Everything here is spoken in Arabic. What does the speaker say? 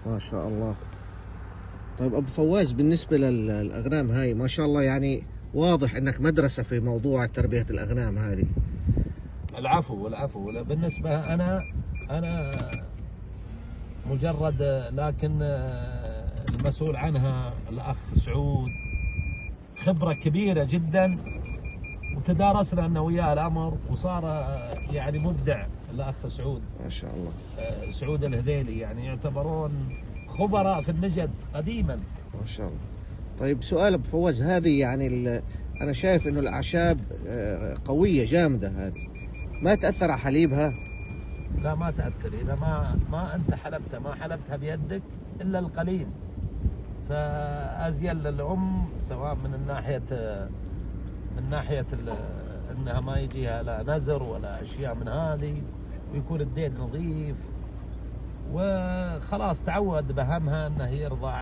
ما شاء الله. طيب أبو فواز، بالنسبة للأغنام هاي ما شاء الله يعني واضح أنك مدرسة في موضوع تربية الأغنام هذه. العفو العفو. بالنسبة أنا مجرد، لكن المسؤول عنها الأخ سعود خبرة كبيرة جدا، وتدارسنا أنا وياه الأمر، وصار يعني مبدع الأخ سعود ما شاء الله. سعود الهذيلي، يعني يعتبرون خبراء في النجد قديما. ما شاء الله. طيب سؤال أبو فواز، هذه يعني أنا شايف إنه الأعشاب قوية جامدة، هذه ما تأثر على حليبها؟ لا ما تأثر، إذا ما أنت حلبتها، ما حلبتها بيدك إلا القليل. فأزين للأم، سواء من ناحية إنها ما يجيها لا نزر ولا أشياء من هذه، ويكون الديد نظيف، وخلاص تعود بهمها أنه يرضع.